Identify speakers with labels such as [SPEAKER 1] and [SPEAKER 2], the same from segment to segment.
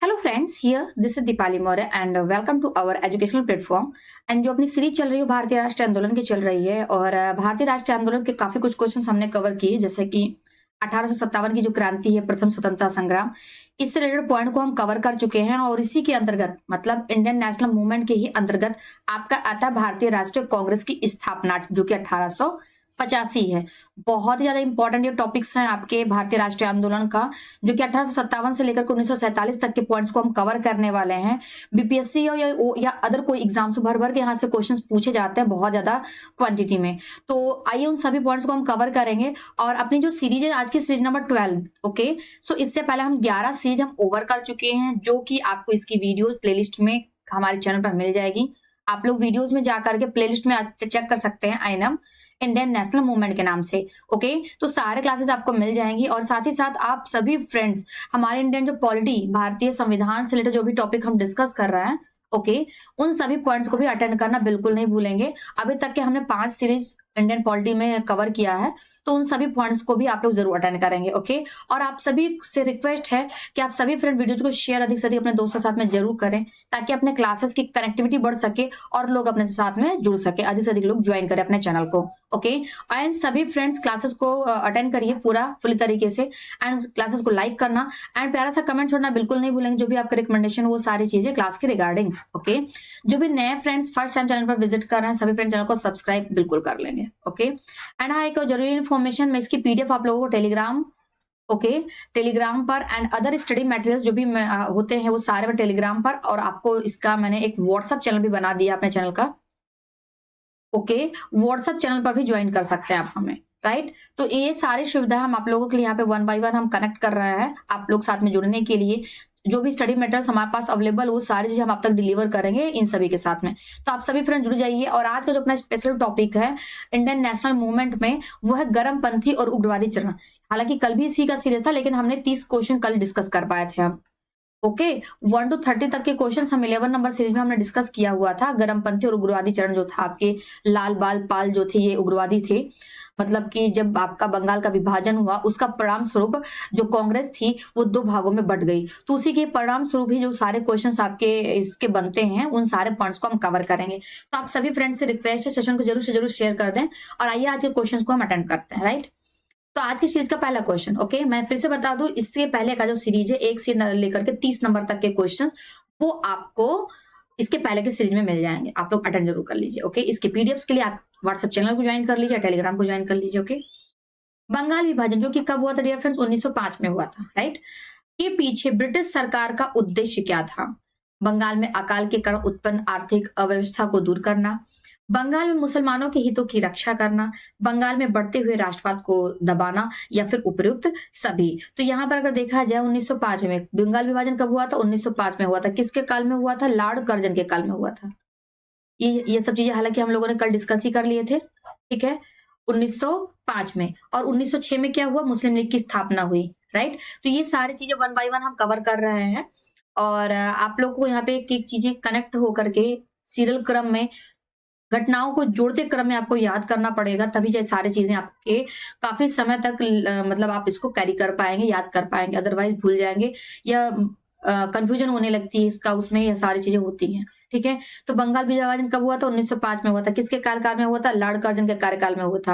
[SPEAKER 1] Hello friends, here this is Deepali Maurya and welcome to our educational platform. And जो अपनी series चल रही है भारतीय राष्ट्रीय आंदोलन की चल रही है और भारतीय राष्ट्रीय आंदोलन के काफी कुछ क्वेश्चंस हमने कवर किए, जैसे कि 1857 की जो क्रांति है, प्रथम स्वतंत्रता संग्राम, इससे रिलेटेड पॉइंट को हम कवर कर चुके हैं। और इसी के अंतर्गत मतलब इंडियन नेशनल मूवमेंट के ही अंतर्गत आपका आता है भारतीय राष्ट्रीय कांग्रेस की स्थापना, जो कि 1885 है। बहुत ही ज्यादा इंपॉर्टेंट ये टॉपिक्स हैं आपके भारतीय राष्ट्रीय आंदोलन का, जो कि 1857 से लेकर 1947 तक के पॉइंट्स को हम कवर करने वाले हैं। बीपीएससी या अदर कोई एग्जाम्स भर भर के यहाँ से क्वेश्चंस पूछे जाते हैं बहुत ज्यादा क्वांटिटी में। तो आइए उन सभी पॉइंट्स को हम कवर करेंगे। और अपनी जो सीरीज है आज की सीरीज नंबर 12, ओके। सो इससे पहले हम 11 सीरीज हम ओवर कर चुके हैं, जो कि आपको इसकी वीडियो प्लेलिस्ट में हमारे चैनल पर मिल जाएगी। आप लोग वीडियोज में जाकर के प्लेलिस्ट में चेक कर सकते हैं, आईएनएम इंडियन नेशनल मूवमेंट के नाम से, ओके। तो सारे क्लासेस आपको मिल जाएंगी। और साथ ही साथ आप सभी फ्रेंड्स हमारे इंडियन जो पॉलिटी, भारतीय संविधान से रिलेटेड जो भी टॉपिक हम डिस्कस कर रहे हैं, ओके, उन सभी पॉइंट्स को भी अटेंड करना बिल्कुल नहीं भूलेंगे। अभी तक के हमने 5 सीरीज इंडियन पॉलिटी में कवर किया है, तो उन सभी पॉइंट्स को भी आप लोग जरूर अटेंड करेंगे, ओके। और आप सभी से रिक्वेस्ट है कि आप सभी फ्रेंड वीडियोज को शेयर अधिक से अधिक अपने दोस्तों के साथ में जरूर करें, ताकि अपने क्लासेस की कनेक्टिविटी बढ़ सके और लोग अपने साथ में जुड़ सके, अधिक से अधिक लोग ज्वाइन करें अपने चैनल को, ओके। एंड सभी फ्रेंड्स क्लासेस को अटेंड करिए पूरा फुल तरीके से, एंड क्लासेस को लाइक करना एंड प्यारा सा कमेंट छोड़ना बिल्कुल नहीं भूलेंगे। जो भी आपका रिकमेंडेशन वो सारी चीजें क्लास के रिगार्डिंग, ओके। जो भी नए फ्रेंड्स फर्स्ट टाइम चैनल पर विजिट कर रहे हैं, सभी फ्रेंड चैनल को सब्सक्राइब बिल्कुल कर लेंगे, ओके। एंड हाँ, एक जरूरी इन्फॉर्मेशन, मैं इसकी पीडीएफ आप लोगों को टेलीग्राम, ओके, टेलीग्राम पर एंड अदर स्टडी मटेरियल्स जो भी होते हैं वो सारे में टेलीग्राम पर, और आपको इसका मैंने एक व्हाट्सएप चैनल भी बना दिया अपने चैनल का, ओके। व्हाट्सएप चैनल पर भी ज्वाइन कर सकते हैं आप हमें, राइट। तो ये सारी सुविधा हम आप लोगों के लिए यहाँ पे 1 बाय 1 हम कनेक्ट कर रहे हैं आप लोग साथ में जुड़ने के लिए। जो भी स्टडी मटेरियल्स हमारे पास अवेलेबल, वो सारी चीजें हम आप तक डिलीवर करेंगे इन सभी के साथ में। तो आप सभी फ्रेंड जुड़ जाइए। और आज का जो अपना स्पेशल टॉपिक है इंडियन नेशनल मूवमेंट में, वो है गर्मपंथी और उग्रवादी चरण। हालांकि कल भी इसी का सीरीज था, लेकिन हमने 30 क्वेश्चन कल डिस्कस कर पाए थे हम, ओके। 1 to 30 तक के क्वेश्चंस हम 11 नंबर सीरीज में हमने डिस्कस किया हुआ था। गर्मपंथी और उग्रवादी चरण जो था, आपके लाल बाल पाल जो थे ये उग्रवादी थे। मतलब कि जब आपका बंगाल का विभाजन हुआ, उसका परिणाम स्वरूप जो कांग्रेस थी वो 2 भागों में बट गई। तो उसी के परिणाम स्वरूप ही जो सारे क्वेश्चंस आपके इसके बनते हैं, उन सारे पॉइंट्स को हम कवर करेंगे। तो आप सभी फ्रेंड्स से रिक्वेस्ट है, सेशन को जरूर से जरूर शेयर कर दें। और आइए आज के क्वेश्चन को हम अटेंड करते हैं, राइट। तो आज की सीरीज का पहला क्वेश्चन, ओके, मैं फिर से बता दूं, इससे पहले का जो सीरीज है 1 से लेकर के 30 नंबर तक के क्वेश्चंस, वो आपको इसके पहले के सीरीज में मिल जाएंगे। आप लोग अटेंड जरूर कर लीजिए, ओके। इसके पीडीएफ्स के लिए आप व्हाट्सएप चैनल को ज्वाइन कर लीजिए, टेलीग्राम को ज्वाइन कर लीजिए, ओके। बंगाल विभाजन जो कि कब हुआ था डियर फ्रेंड्स, 1905 में हुआ था, राइट। के पीछे ब्रिटिश सरकार का उद्देश्य क्या था? बंगाल में अकाल के कारण उत्पन्न आर्थिक अव्यवस्था को दूर करना, बंगाल में मुसलमानों के हितों की रक्षा करना, बंगाल में बढ़ते हुए राष्ट्रवाद को दबाना, या फिर उपयुक्त सभी। तो यहाँ पर अगर देखा जाए 1905 में बंगाल विभाजन कब हुआ था, 1905 में हुआ था। किसके काल में हुआ था? लॉर्ड कर्जन के काल में हुआ था। ये सब चीजें हालांकि हम लोगों ने कल डिस्कस ही कर लिए थे, ठीक है, 1905 में। और 1906 में क्या हुआ? मुस्लिम लीग की स्थापना हुई, राइट। तो ये सारी चीजें 1 बाय 1 हम कवर कर रहे हैं। और आप लोग को यहाँ पे एक एक चीजें कनेक्ट होकर के सीरियल क्रम में, घटनाओं को जोड़ते क्रम में आपको याद करना पड़ेगा, तभी ये सारी चीजें आपके काफी समय तक मतलब आप इसको कैरी कर पाएंगे, याद कर पाएंगे। अदरवाइज भूल जाएंगे या कंफ्यूजन होने लगती है इसका, उसमें ये सारी चीजें होती हैं, ठीक है। तो बंगाल विभाजन कब हुआ था? 1905 में हुआ था। किसके कार्यकाल में हुआ था? लॉर्ड कर्जन के कार्यकाल में हुआ था।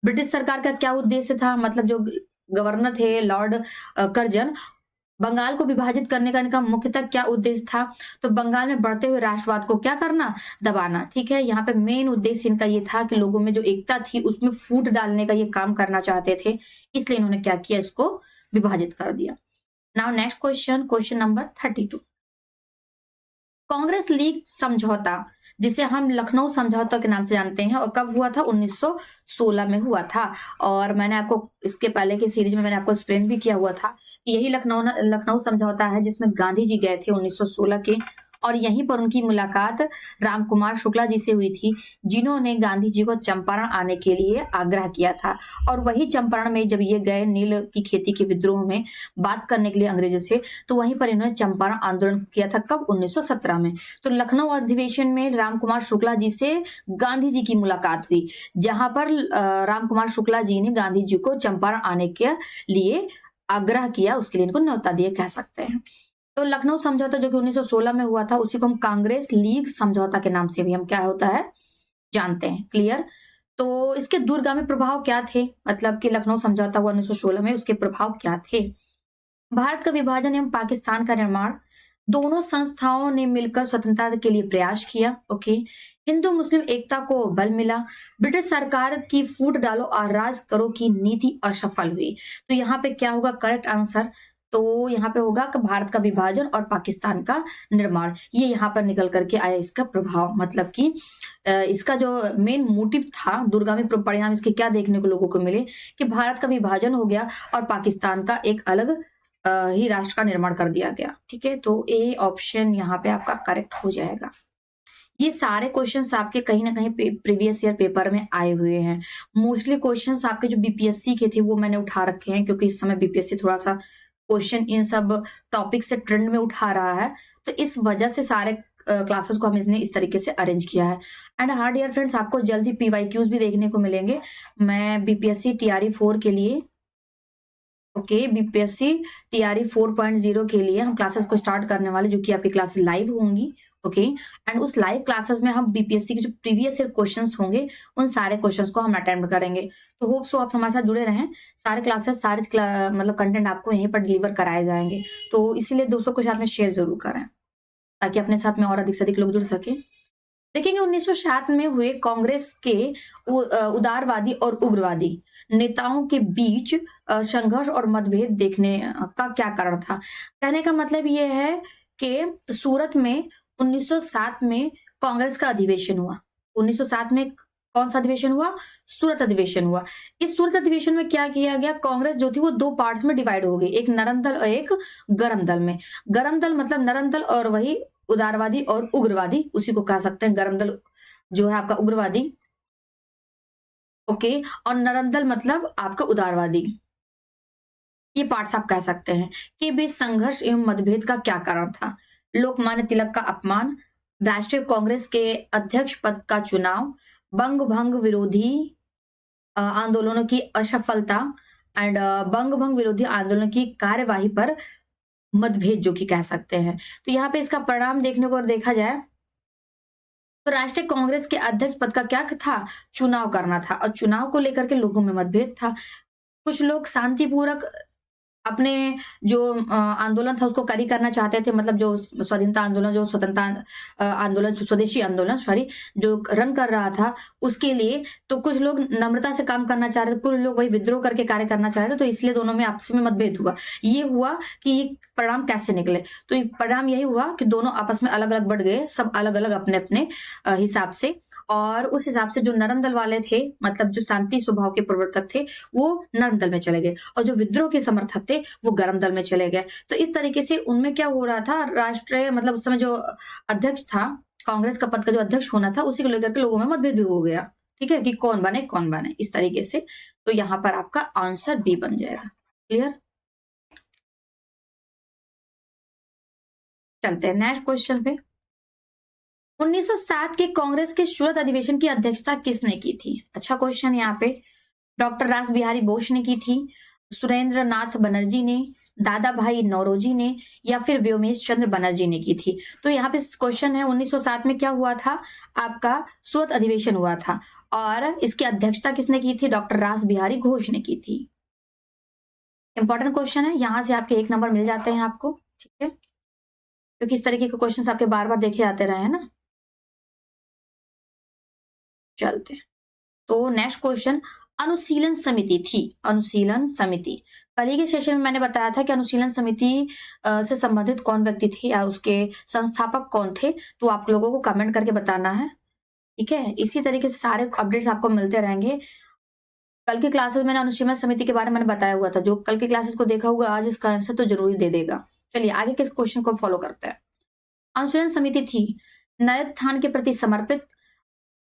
[SPEAKER 1] ब्रिटिश सरकार का क्या उद्देश्य था? मतलब जो गवर्नर थे लॉर्ड कर्जन, बंगाल को विभाजित करने का इनका मुख्यतः क्या उद्देश्य था? तो बंगाल में बढ़ते हुए राष्ट्रवाद को क्या करना? दबाना, ठीक है। यहाँ पे मेन उद्देश्य इनका ये था कि लोगों में जो एकता थी उसमें फूट डालने का ये काम करना चाहते थे, इसलिए इन्होंने क्या किया, इसको विभाजित कर दिया। Now next question, question number 32। Congress league समझौता, जिसे हम लखनऊ समझौता के नाम से जानते हैं, और कब हुआ था? 1916 में हुआ था। और मैंने आपको इसके पहले की सीरीज में मैंने आपको एक्सप्लेन भी किया हुआ था कि यही लखनऊ समझौता है जिसमें गांधी जी गए थे 1916 के, और यहीं पर उनकी मुलाकात राम कुमार शुक्ला जी से हुई थी, जिन्होंने गांधी जी को चंपारण आने के लिए आग्रह किया था। और वही चंपारण में जब ये गए नील की खेती के विद्रोह में बात करने के लिए अंग्रेजों से, तो वहीं पर इन्होंने चंपारण आंदोलन किया था। कब? 1917 में। तो लखनऊ अधिवेशन में राम कुमार शुक्ला जी से गांधी जी की मुलाकात हुई, जहां पर राम कुमार शुक्ला जी ने गांधी जी को चंपारण आने के लिए आग्रह किया, उसके लिए इनको न्योता दिए कह सकते हैं। तो लखनऊ समझौता जो कि 1916 में हुआ था, उसी को हम कांग्रेस लीग समझौता के नाम से भी हम क्या होता है जानते हैं। क्लियर? तो इसके दूरगामी प्रभाव क्या थे? मतलब कि लखनऊ समझौता हुआ 1916 में, उसके प्रभाव क्या थे? भारत का विभाजन एवं पाकिस्तान का निर्माण, दोनों संस्थाओं ने मिलकर स्वतंत्रता के लिए प्रयास किया। ओके। हिंदू मुस्लिम एकता को बल मिला। ब्रिटिश सरकार की फूट डालो और राज करो की नीति असफल हुई। तो यहाँ पे क्या होगा करेक्ट आंसर? तो यहाँ पे होगा कि भारत का विभाजन और पाकिस्तान का निर्माण, ये यहाँ पर निकल करके आया इसका प्रभाव। मतलब कि इसका जो मेन मोटिव था, दूरगामी परिणाम इसके क्या देखने को लोगों को मिले कि भारत का विभाजन हो गया और पाकिस्तान का एक अलग ही राष्ट्र का निर्माण कर दिया गया। ठीक है, तो ए ऑप्शन यहाँ पे आपका करेक्ट हो जाएगा। ये सारे क्वेश्चंस आपके कहीं ना कहीं प्रीवियस ईयर पेपर में आए हुए हैं। मोस्टली क्वेश्चंस आपके जो बीपीएससी के थे वो मैंने उठा रखे हैं, क्योंकि इस समय बीपीएससी थोड़ा सा क्वेश्चन इन सब टॉपिक से ट्रेंड में उठा रहा है, तो इस वजह से सारे क्लासेस को हमने इस तरीके से अरेंज किया है। एंड हाँ डियर फ्रेंड्स, आपको जल्दी पीवाईक्यूज भी देखने को मिलेंगे। मैं बीपीएससी टीआरई 4 के लिए बीपीएससी टीआरई 4.0 के लिए हम क्लासेस को स्टार्ट करने वाले, जो कि आपकी क्लासेस लाइव होंगी। एंड उस लाइव क्लासेस में हम बीपीएससी के जो प्रीवियस ईयर क्वेश्चंस होंगे उन सारे क्वेश्चंस को हम अटेम्प्ट करेंगे। तो होप सो आप हमारे साथ जुड़े रहें। सारे क्लासेस मतलब कंटेंट आपको यहीं पर डिलीवर कराए जाएंगे, तो इसीलिए दोस्तों के साथ में शेयर जरूर करें ताकि अपने साथ में और अधिक से अधिक लोग जुड़ सके। देखेंगे 1907 में हुए कांग्रेस के उदारवादी और उग्रवादी नेताओं के बीच संघर्ष और मतभेद देखने का क्या कारण था। कहने का मतलब ये है कि सूरत में 1907 में कांग्रेस का अधिवेशन हुआ। 1907 में कौन सा अधिवेशन हुआ? सूरत अधिवेशन हुआ। इस सूरत अधिवेशन में क्या किया गया, कांग्रेस जो थी वो दो पार्ट्स में डिवाइड हो गई, एक नरम दल और एक गरम दल में। गरम दल मतलब नरम दल और वही उदारवादी और उग्रवादी, उसी को कह सकते हैं गरम दल जो है आपका उग्रवादी। और नरम दल मतलब आपका उदारवादी। ये पार्ट्स आप कह सकते हैं कि बीच संघर्ष एवं मतभेद का क्या कारण था। लोकमान्य तिलक का अपमान, राष्ट्रीय कांग्रेस के अध्यक्ष पद का चुनाव, बंग भंग विरोधी आंदोलनों की असफलता एंड बंग भंग विरोधी आंदोलन की कार्यवाही पर मतभेद जो कि कह सकते हैं। तो यहाँ पे इसका परिणाम देखने को और देखा जाए तो राष्ट्रीय कांग्रेस के अध्यक्ष पद का क्या था? चुनाव करना था, और चुनाव को लेकर के लोगों में मतभेद था। कुछ लोग शांतिपूर्वक अपने जो आंदोलन था उसको करी करना चाहते थे, मतलब जो स्वाधीनता आंदोलन, जो स्वतंत्रता आंदोलन, स्वदेशी आंदोलन जो रन कर रहा था उसके लिए। तो कुछ लोग नम्रता से काम करना चाह रहे थे, कुछ लोग वही विद्रोह करके कार्य करना चाह रहे थे, तो इसलिए दोनों में आपस में मतभेद हुआ। ये हुआ कि ये परिणाम कैसे निकले, तो परिणाम यही हुआ कि दोनों आपस में अलग अलग बढ़ गए, सब अलग अलग अपने अपने हिसाब से। और उस हिसाब से जो नरम दल वाले थे, मतलब जो शांति स्वभाव के प्रवर्तक थे, वो नरम दल में चले गए, और जो विद्रोह के समर्थक थे वो गरम दल में चले गए। तो इस तरीके से उनमें क्या हो रहा था, राष्ट्रीय मतलब उस समय जो अध्यक्ष था, कांग्रेस का पद का जो अध्यक्ष होना था, उसी को लेकर के लोगों में मतभेद भी हो गया। ठीक है, कि कौन बने इस तरीके से। तो यहाँ पर आपका आंसर बी बन जाएगा। क्लियर? चलते हैं नेक्स्ट क्वेश्चन पे। 1907 के कांग्रेस के सूरत अधिवेशन की अध्यक्षता किसने की थी? अच्छा क्वेश्चन। यहाँ पे डॉक्टर रास बिहारी बोस ने की थी, सुरेंद्र नाथ बनर्जी ने, दादा भाई नौरोजी ने, या फिर व्योमेश चंद्र बनर्जी ने की थी। तो यहाँ पे क्वेश्चन है 1907 में क्या हुआ था, आपका सूरत अधिवेशन हुआ था, और इसकी अध्यक्षता किसने की थी? डॉक्टर रास बिहारी घोष ने की थी। इंपॉर्टेंट क्वेश्चन है, यहां से आपके 1 नंबर मिल जाते हैं आपको। ठीक है, क्योंकि इस तरीके के क्वेश्चन आपके बार बार देखे जाते रहे हैं ना। चलते हैं तो नेक्स्ट क्वेश्चन, अनुशीलन समिति थी। अनुशीलन समिति, कल ही के सेशन में मैंने बताया था कि अनुशीलन समिति से संबंधित कौन व्यक्ति थे या उसके संस्थापक कौन थे, तो आप लोगों को कमेंट करके बताना है। ठीक है, इसी तरीके से सारे अपडेट्स आपको मिलते रहेंगे। कल की क्लासेस में अनुशीलन समिति के बारे में मैंने बताया हुआ था, जो कल की क्लासेस को देखा होगा आज इसका आंसर तो जरूर ही दे देगा। चलिए आगे किस क्वेश्चन को फॉलो करते हैं। अनुशीलन समिति थी नरोत्थान के प्रति समर्पित,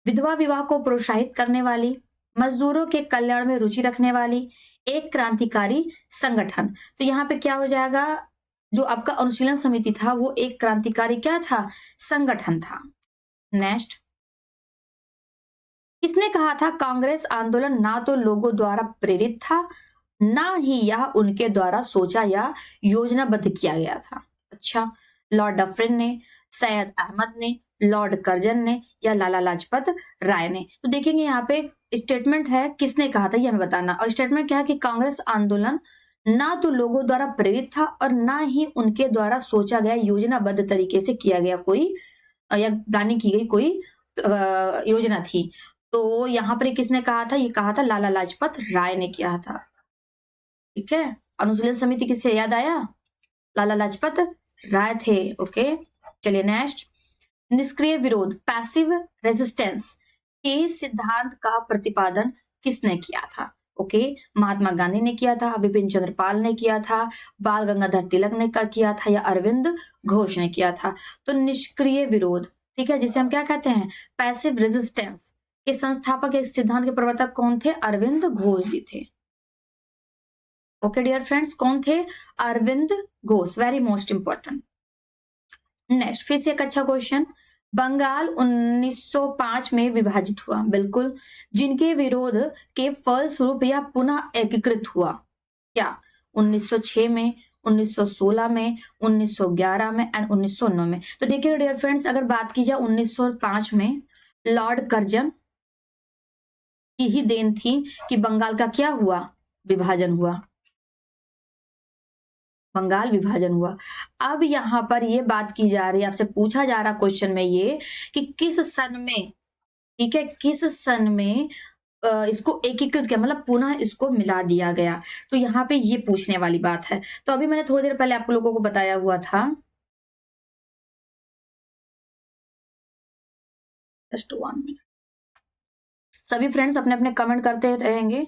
[SPEAKER 1] विधवा विवाह को प्रोत्साहित करने वाली, मजदूरों के कल्याण में रुचि रखने वाली, एक क्रांतिकारी संगठन। तो यहाँ पे क्या हो जाएगा, जो आपका अनुशीलन समिति था वो एक क्रांतिकारी क्या था, संगठन था। नेक्स्ट, किसने कहा था कांग्रेस आंदोलन ना तो लोगों द्वारा प्रेरित था, ना ही यह उनके द्वारा सोचा या योजनाबद्ध किया गया था। अच्छा, लॉर्ड डफरिन ने, सैयद अहमद ने, लॉर्ड कर्जन ने या लाला लाजपत राय ने। तो देखेंगे यहाँ पे स्टेटमेंट है किसने कहा था ये हमें बताना, और स्टेटमेंट क्या है कि कांग्रेस आंदोलन ना तो लोगों द्वारा प्रेरित था और ना ही उनके द्वारा सोचा गया योजनाबद्ध तरीके से किया गया कोई या प्लानिंग की गई कोई योजना थी। तो यहाँ पर किसने कहा था, ये कहा था लाला लाजपत राय ने किया था। ठीक है, अनुशीलन समिति किससे याद आया, लाला लाजपत राय थे। ओके, चलिए नेक्स्ट, निष्क्रिय विरोध पैसिव रेजिस्टेंस के सिद्धांत का प्रतिपादन किसने किया था। ओके, महात्मा गांधी ने किया था, विपिन चंद्र पाल ने किया था, बाल गंगाधर तिलक ने किया था या अरविंद घोष ने किया था। तो निष्क्रिय विरोध, ठीक है, जिसे हम क्या कहते हैं, पैसिव रेजिस्टेंस के संस्थापक एक सिद्धांत के प्रवर्तक कौन थे, अरविंद घोष जी थे। ओके डियर फ्रेंड्स, कौन थे, Arvind Ghosh, very most important. Next, फिर से एक अच्छा क्वेश्चन, बंगाल 1905 में विभाजित हुआ, बिल्कुल, जिनके विरोध के फलस्वरूप यह पुनः एकीकृत हुआ, क्या 1906 में, 1916 में, 1911 में एंड 1909 में। तो देखिए डियर फ्रेंड्स, अगर बात की जाए 1905 में, लॉर्ड कर्जन की ही देन थी कि बंगाल का क्या हुआ, विभाजन हुआ, बंगाल विभाजन हुआ। अब यहां पर ये बात की जा रही है, आपसे पूछा जा रहा क्वेश्चन में ये कि किस सन में, ठीक है, किस सन में इसको एकीकृत किया, मतलब पुनः इसको मिला दिया गया। तो यहाँ पे ये पूछने वाली बात है। तो अभी मैंने थोड़ी देर पहले आप लोगों को बताया हुआ था, जस्ट 1 मिनट। सभी फ्रेंड्स अपने अपने कमेंट करते रहेंगे,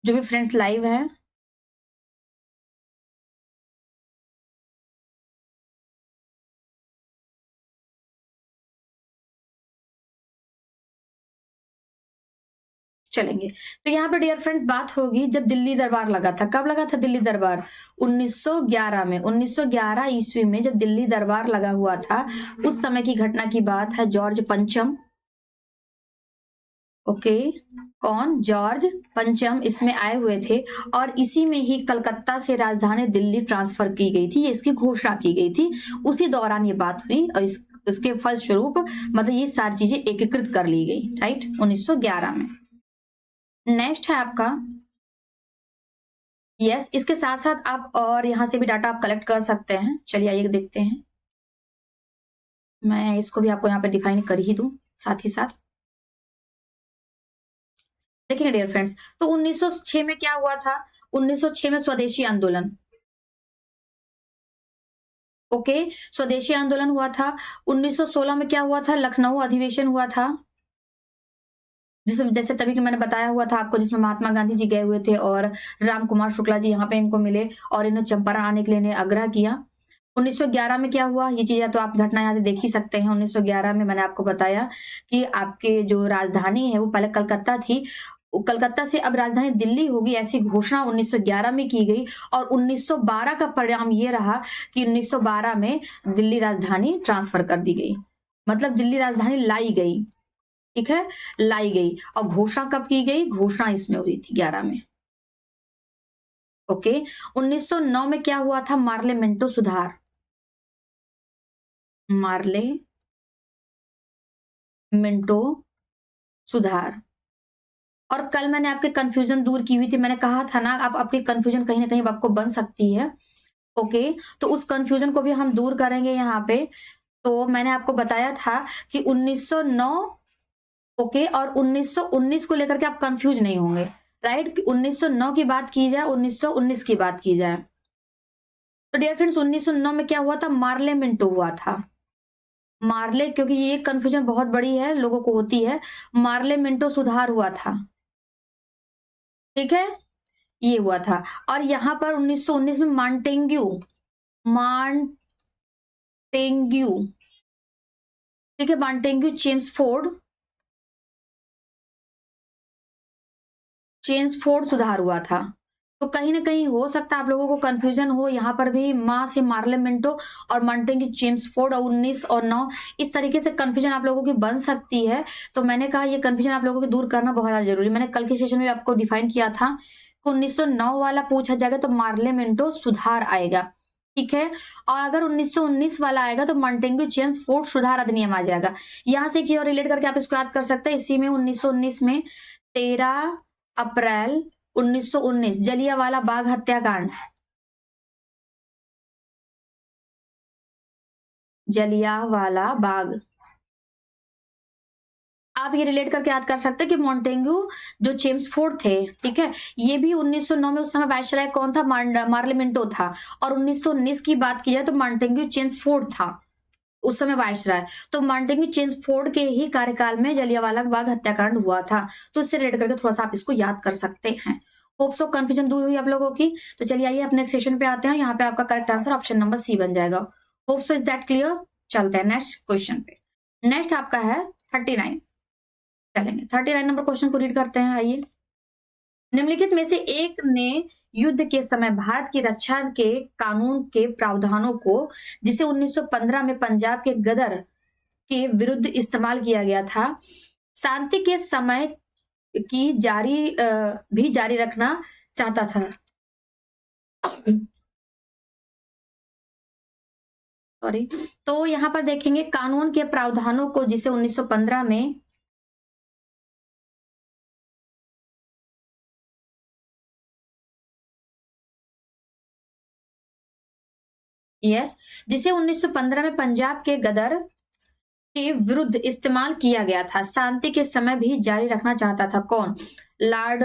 [SPEAKER 1] जो भी फ्रेंड्स लाइव हैं। चलेंगे, तो यहाँ पर डियर फ्रेंड्स बात होगी जब दिल्ली दरबार लगा था। कब लगा था दिल्ली दरबार, 1911 में, 1911 ईस्वी में जब दिल्ली दरबार लगा हुआ था, उस समय की घटना की बात है। जॉर्ज पंचम, ओके, कौन, जॉर्ज पंचम इसमें आए हुए थे और इसी में ही कलकत्ता से राजधानी दिल्ली ट्रांसफर की गई थी, इसकी घोषणा की गई थी। उसी दौरान ये बात हुई और इसके फलस्वरूप मतलब ये सारी चीजें एकीकृत कर ली गई, राइट, 1911 में। नेक्स्ट है आपका, यस, इसके साथ साथ आप और यहां से भी डाटा आप कलेक्ट कर सकते हैं। चलिए आइए देखते हैं, मैं इसको भी आपको यहाँ पे डिफाइन कर ही दूं साथ ही साथ। देखिए डियर फ्रेंड्स, तो 1906 में क्या हुआ था, 1906 में स्वदेशी आंदोलन, ओके, स्वदेशी आंदोलन हुआ था। 1916 में क्या हुआ था, लखनऊ अधिवेशन हुआ था, जैसे तभी कि मैंने बताया हुआ था आपको, जिसमें महात्मा गांधी जी गए हुए थे और राम कुमार शुक्ला जी यहाँ पे इनको मिले और इन्हें चंपारण आने के लिए इन्हें आग्रह किया। 1911 में क्या हुआ, ये चीजें तो आप घटना यहाँ से देख ही सकते हैं। 1911 में मैंने आपको बताया कि आपके जो राजधानी है वो पहले कलकत्ता थी, कलकत्ता से अब राजधानी दिल्ली होगी, ऐसी घोषणा 1911 में की गई और 1912 का परिणाम ये रहा कि 1912 में दिल्ली राजधानी ट्रांसफर कर दी गई, मतलब दिल्ली राजधानी लाई गई, ठीक है, लाई गई। और घोषणा कब की गई, घोषणा इसमें हुई थी 11 में, ओके। 1909 में क्या हुआ था, मार्ले मिंटो सुधार, मार्ले मिंटो सुधार। और कल मैंने आपके कंफ्यूजन दूर की हुई थी, मैंने कहा था ना आप आपकी कंफ्यूजन कहीं ना कहीं आपको बन सकती है, ओके, तो उस कंफ्यूजन को भी हम दूर करेंगे यहाँ पे। तो मैंने आपको बताया था कि 1909, ओके, और 1919 को लेकर के आप कंफ्यूज नहीं होंगे, राइट, 1909 की बात की जाए, 1919 की बात की जाए। तो डियर फ्रेंड्स 1909 में क्या हुआ था, मार्ले मिंटो हुआ था, मार्ले, क्योंकि ये कंफ्यूजन बहुत बड़ी है, लोगों को होती है, मार्ले मिंटो सुधार हुआ था, ठीक है, ये हुआ था। और यहां पर 1919 में मॉन्टेग्यू, मॉन्टेग्यू, ठीक है, मॉन्टेग्यू चेम्सफोर्ड सुधार हुआ था। तो कहीं ना कहीं हो सकता है आप लोगों को कंफ्यूजन हो, यहाँ पर भी माँ से मार्ले मिंटो और मॉन्टेग्यू चेम्सफोर्ड और 19 और 9 इस तरीके से कंफ्यूजन आप लोगों की बन सकती है। तो मैंने कहा ये कंफ्यूजन आप लोगों को दूर करना बहुत ज्यादा जरूरी। मैंने कल के सेशन में आपको डिफाइन किया था, 1909 वाला पूछा जाएगा तो मार्ले मिंटो सुधार आएगा, ठीक है। और अगर 1919 वाला आएगा तो मॉन्टेग्यू जेम्स फोर्ड सुधार अधिनियम आ जाएगा। यहां से एक चीज और रिलेट करके आप इसको याद कर सकते हैं। इसी में 1919 में 13 अप्रैल 1919 जलियांवाला बाग हत्याकांड, जलियांवाला बाग, आप ये रिलेट करके याद कर सकते हैं कि मॉन्टेग्यू जो चेम्सफोर्ड थे, ठीक है, ये भी 1909 में उस समय वायसराय कौन था? मार्लिमेंटो था। और 1919 की बात की जाए तो मॉन्टेग्यू चेम्सफोर्ड था उस समय वायसराय। तो मॉन्टेग्यू चेम्सफोर्ड के ही कार्यकाल में जलियांवाला बाग हत्याकांड हुआ था। तो इससे रिलेट करके थोड़ा सा आप इसको याद कर सकते हैं। होप सो कंफ्यूजन दूर हुई आप लोगों की। तो चलिए आइए अपने सेशन पे आते हैं। यहाँ पे आपका correct answer option number C बन जाएगा। Hope so is that clear. चलते हैं नेक्स्ट क्वेश्चन पे। नेक्स्ट आपका है 39। चलेंगे 39 नंबर क्वेश्चन को रीड करते हैं। आइए, निम्नलिखित में से एक ने युद्ध के समय भारत की रक्षा के कानून के प्रावधानों को, जिसे 1915 में पंजाब के गदर के विरुद्ध इस्तेमाल किया गया था, शांति के समय की भी जारी रखना चाहता था। सॉरी। तो यहां पर देखेंगे कानून के प्रावधानों को, जिसे 1915 में जिसे 1915 में पंजाब के गदर के विरुद्ध इस्तेमाल किया गया था, शांति के समय भी जारी रखना चाहता था। कौन? Lord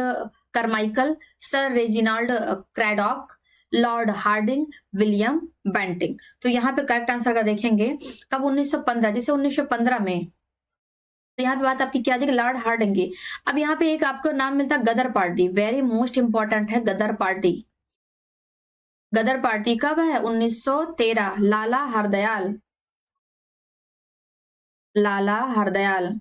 [SPEAKER 1] Carmichael, sir Reginald Craddock, lord Hardinge, William Bentinck. तो यहाँ पे करेक्ट आंसर का देखेंगे कब? 1915, जिसे 1915 में। तो यहाँ पे बात आपकी क्या आ जाएगी? लॉर्ड हार्डिंग की। अब यहाँ पे एक आपको नाम मिलता है गदर पार्टी, वेरी मोस्ट इंपॉर्टेंट है गदर पार्टी। गदर पार्टी कब है? 1913। लाला हरदयाल,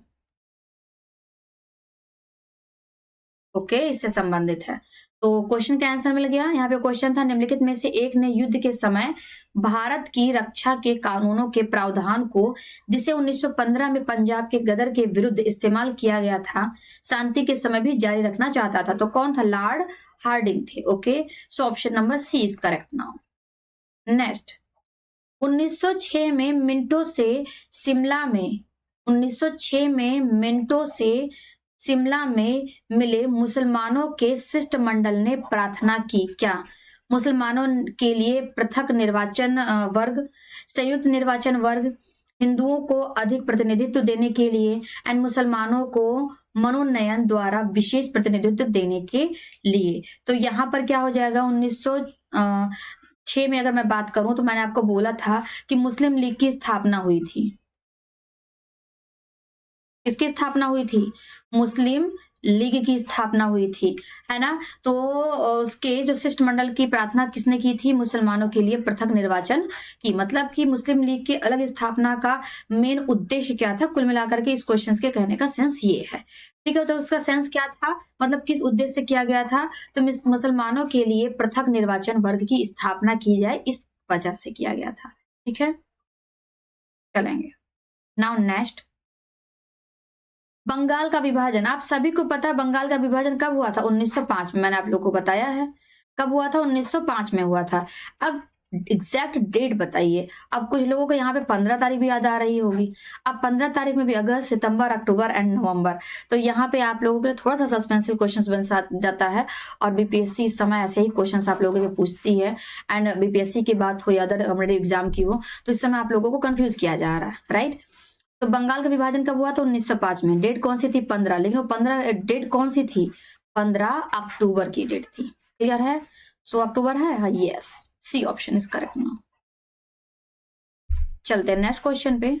[SPEAKER 1] ओके, इससे संबंधित है। तो क्वेश्चन का आंसर मिल गया। यहाँ पे क्वेश्चन था, निम्नलिखित में से एक ने युद्ध के समय भारत की रक्षा के कानूनों के प्रावधान को, जिसे 1915 में पंजाब के गदर के विरुद्ध इस्तेमाल किया गया था, शांति के समय भी जारी रखना चाहता था। तो कौन था? लॉर्ड हार्डिंग थे। Okay, so option number C is correct now. Next, 1906 में मिंटो से शिमला में 1906 में मिंटो से शिमला में मिले मुसलमानों के शिष्टमंडल ने प्रार्थना की। क्या? मुसलमानों के लिए पृथक निर्वाचन वर्ग, संयुक्त निर्वाचन वर्ग, हिंदुओं को अधिक प्रतिनिधित्व देने के लिए, एंड मुसलमानों को मनोनयन द्वारा विशेष प्रतिनिधित्व देने के लिए। तो यहाँ पर क्या हो जाएगा? 1906 में अगर मैं बात करूं तो मैंने आपको बोला था कि मुस्लिम लीग की स्थापना हुई थी। किसकी स्थापना हुई थी? मुस्लिम लीग की स्थापना हुई थी, है ना। तो उसके जो शिष्टमंडल की प्रार्थना किसने की थी? मुसलमानों के लिए पृथक निर्वाचन की। मतलब कि मुस्लिम लीग के अलग स्थापना का मेन उद्देश्य क्या था? कुल मिलाकर के इस क्वेश्चन के कहने का सेंस ये है, ठीक है। तो उसका सेंस क्या था? मतलब किस उद्देश्य से किया गया था? तो मुसलमानों के लिए पृथक निर्वाचन वर्ग की स्थापना की जाए, इस वजह से किया गया था, ठीक है। चलेंगे नाउ नेक्स्ट, बंगाल का विभाजन। आप सभी को पता है बंगाल का विभाजन कब हुआ था? 1905 में। मैंने आप लोगों को बताया है कब हुआ था? 1905 में हुआ था। अब एग्जैक्ट डेट बताइए। अब कुछ लोगों को यहाँ पे 15 तारीख भी याद आ रही होगी। अब 15 तारीख में भी अगस्त, सितंबर, अक्टूबर एंड नवंबर। तो यहाँ पे आप लोगों के लिए थोड़ा सा सस्पेंसिव क्वेश्चन बन जाता है। और बीपीएससी इस समय ऐसे ही क्वेश्चन आप लोगों से पूछती है। एंड बीपीएससी की बात हो या अदर कॉम्पिटिटिव एग्जाम की हो, तो इस समय आप लोगों को कंफ्यूज किया जा रहा है, राइट। तो बंगाल का विभाजन कब हुआ था? 1905 में। डेट कौन सी थी? 15। लेकिन वो 15 डेट कौन सी थी? 15 अक्टूबर की डेट थी। क्लियर है? सो अक्टूबर है, हाँ, yes, C option is correct now. चलते हैं नेक्स्ट क्वेश्चन पे।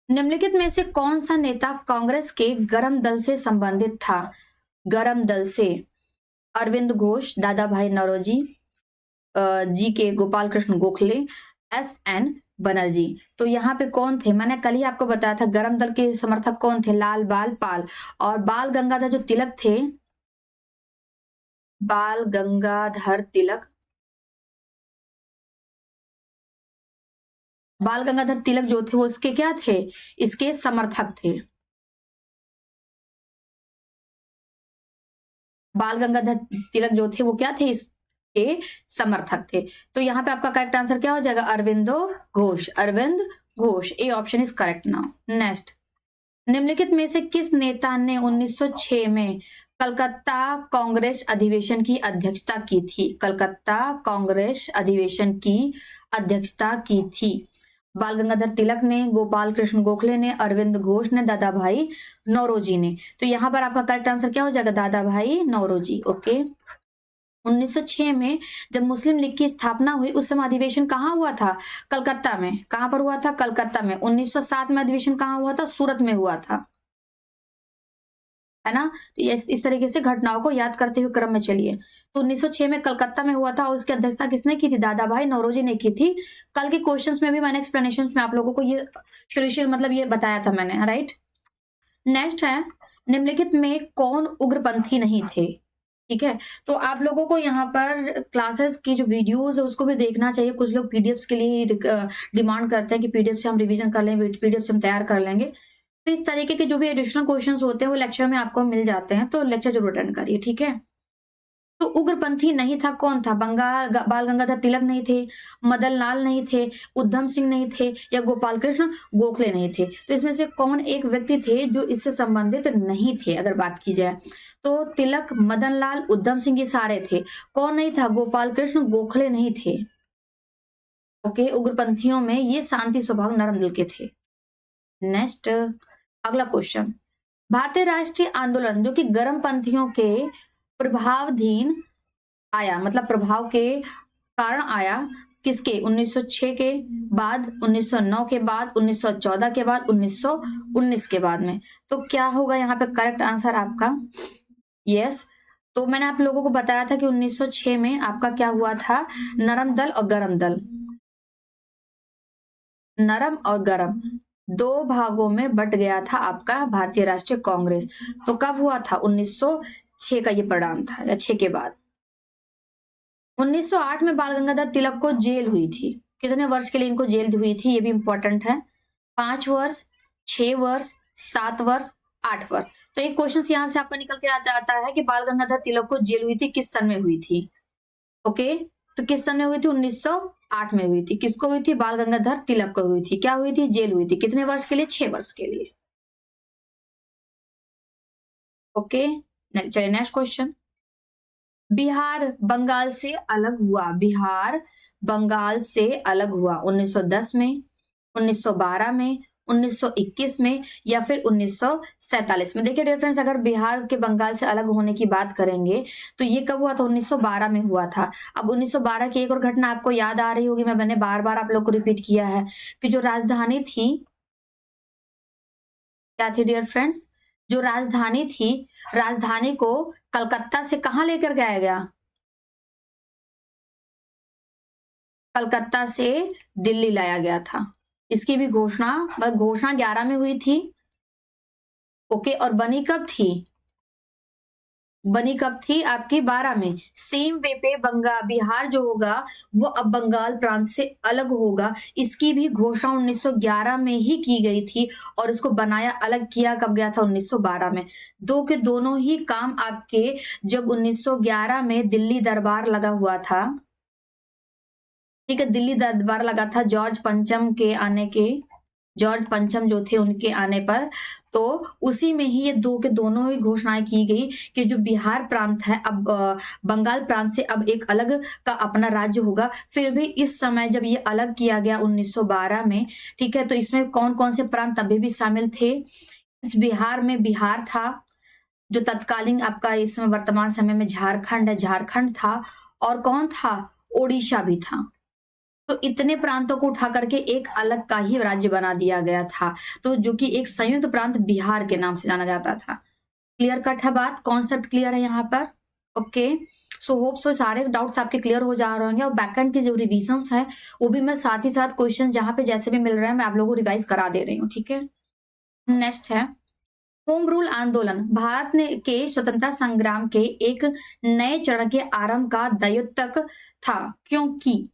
[SPEAKER 1] निम्नलिखित में से कौन सा नेता कांग्रेस के गरम दल से संबंधित था? गरम दल से अरविंद घोष, दादा भाई नौरोजी, जी के गोपाल कृष्ण गोखले, एस.एन. बनर्जी। तो यहाँ पे कौन थे? मैंने कल ही आपको बताया था गरम दल के समर्थक कौन थे? लाल बाल पाल। और बाल गंगाधर जो तिलक थे, बाल गंगाधर तिलक, बाल गंगाधर तिलक जो थे वो इसके क्या थे? इसके समर्थक थे। बाल गंगाधर तिलक जो थे वो क्या थे? के समर्थक थे। तो यहाँ पे आपका करेक्ट आंसर क्या हो जाएगा? Aurobindo Ghosh. Arvind Ghosh, A option is correct now. Next, निम्नलिखित में से किस नेता ने 1906 में कलकत्ता कांग्रेस अधिवेशन की अध्यक्षता की थी? कलकत्ता कांग्रेस अधिवेशन की अध्यक्षता की थी। बाल गंगाधर तिलक ने, गोपाल कृष्ण गोखले ने, अरविंद घोष ने, दादा भाई नौरोजी ने। तो यहाँ पर आपका करेक्ट आंसर क्या हो जाएगा? दादा भाई नौरोजी। ओके, 1906 में जब मुस्लिम लीग की स्थापना हुई उस समय अधिवेशन कहाँ हुआ था? कलकत्ता में। कहाँ पर हुआ था? कलकत्ता में। 1907 में अधिवेशन कहाँ हुआ था? सूरत में हुआ था, है ना? तो इस तरीके से घटनाओं को याद करते हुए क्रम में चलिए। तो 1906 में कलकत्ता में हुआ था और उसकी अध्यक्षता किसने की थी? दादा भाई नौरोजी ने की थी। कल के क्वेश्चंस में भी मैंने एक्सप्लेनेशन में आप लोगों को ये शुरू मतलब ये बताया था मैंने, राइट? नेक्स्ट है, निम्नलिखित में कौन उग्रपंथी नहीं थे? ठीक है, तो आप लोगों को यहाँ पर क्लासेस की जो वीडियोस है उसको भी देखना चाहिए। कुछ लोग पीडीएफ्स के लिए डिमांड करते हैं कि पीडीएफ से हम रिवीजन कर लें, पीडीएफ से हम तैयार कर लेंगे। तो इस तरीके के जो भी एडिशनल क्वेश्चंस होते हैं वो लेक्चर में आपको मिल जाते हैं, तो लेक्चर जरूर अटेंड करिए, ठीक है? तो उग्रपंथी नहीं था, कौन था? बाल गंगाधर तिलक नहीं थे, मदन लाल नहीं थे, उधम सिंह नहीं थे, या गोपाल कृष्ण गोखले नहीं थे। तो इसमें से कौन एक व्यक्ति थे जो इससे संबंधित नहीं थे? अगर बात की जाए तो तिलक, मदन लाल, उधम सिंह ये सारे थे। कौन नहीं था? गोपाल कृष्ण गोखले नहीं थे। ओके, उग्रपंथियों में ये शांति स्वभाव, नरम दिल के थे। नेक्स्ट, अगला क्वेश्चन, भारतीय राष्ट्रीय आंदोलन जो कि गर्म पंथियों के प्रभावाधीन आया, मतलब प्रभाव के कारण आया, किसके? 1906 के बाद, 1909 के बाद, 1914 के बाद, 1919 के बाद में। तो क्या होगा यहाँ पे करेक्ट आंसर आपका? यस। तो मैंने आप लोगों को बताया था कि 1906 में आपका क्या हुआ था? नरम दल और गरम दल, नरम और गरम दो भागों में बट गया था आपका भारतीय राष्ट्रीय कांग्रेस। तो कब हुआ था? 1906 का ये परिणाम था, या 6 के बाद। 1908 में बाल गंगाधर तिलक को जेल हुई थी। कितने वर्ष के लिए इनको जेल हुई थी? ये भी इंपॉर्टेंट है। 5 वर्ष, 6 वर्ष, 7 वर्ष, 8 वर्ष। तो एक क्वेश्चन यहाँ से आपका निकल के आता है कि बाल गंगाधर तिलक को जेल हुई थी, किस सन में हुई थी? ओके, तो किस सन में हुई थी? 1908 में हुई थी। किसको हुई थी? बाल गंगाधर तिलक को हुई थी। क्या हुई थी? जेल हुई थी। कितने वर्ष के लिए? 6 वर्ष के लिए। ओके, चलिए नेक्स्ट क्वेश्चन, बिहार बंगाल से अलग हुआ। बिहार बंगाल से अलग हुआ 1910 में, 1912 में, 1921 में, या फिर 1947 में। देखिए डियर फ्रेंड्स, अगर बिहार के बंगाल से अलग होने की बात करेंगे तो ये कब हुआ था? 1912 में हुआ था। अब 1912 की एक और घटना आपको याद आ रही होगी, मैंने बार बार आप लोग को रिपीट किया है कि जो राजधानी थी, क्या थी डियर फ्रेंड्स? जो राजधानी थी, राजधानी को कलकत्ता से कहाँ लेकर गया गया? कलकत्ता से दिल्ली लाया गया था। इसकी भी घोषणा 11 में हुई थी। ओके, और बनी कब थी? बनी कब थी? आपकी 12 में। सेम वे पे बिहार जो होगा वो अब बंगाल प्रांत से अलग होगा। इसकी भी घोषणा 1911 में ही की गई थी और इसको बनाया अलग किया कब गया था? 1912 में। दो के दोनों ही काम आपके जब 1911 में दिल्ली दरबार लगा हुआ था, ठीक है, दिल्ली दरबार लगा था जॉर्ज पंचम जो थे उनके आने पर, तो उसी में ही ये दो के दोनों ही घोषणाएं की गई कि जो बिहार प्रांत है अब बंगाल प्रांत से अब एक अलग का अपना राज्य होगा। फिर भी इस समय जब ये अलग किया गया 1912 में, ठीक है, तो इसमें कौन कौन से प्रांत अभी भी शामिल थे? इस बिहार में बिहार था, जो तत्कालीन आपका इस समय वर्तमान समय में झारखंड है, झारखंड था, और कौन था? ओडिशा भी था। तो इतने प्रांतों को उठा करके एक अलग का ही राज्य बना दिया गया था, तो जो कि एक संयुक्त प्रांत बिहार के नाम से जाना जाता था। क्लियर कट है बात? कॉन्सेप्ट क्लियर है यहाँ पर? ओके, सो होप सो सारे डाउट्स आपके क्लियर हो जा रहे होंगे, और बैकएंड की जो रिविजन्स है वो भी मैं साथ ही साथ क्वेश्चन जहां पे जैसे भी मिल रहे हैं मैं आप लोगों को रिवाइज करा दे रही हूँ, ठीक है? नेक्स्ट है, होम रूल आंदोलन भारत ने के स्वतंत्रता संग्राम के एक नए चरण के आरंभ का द्योतक था, क्योंकि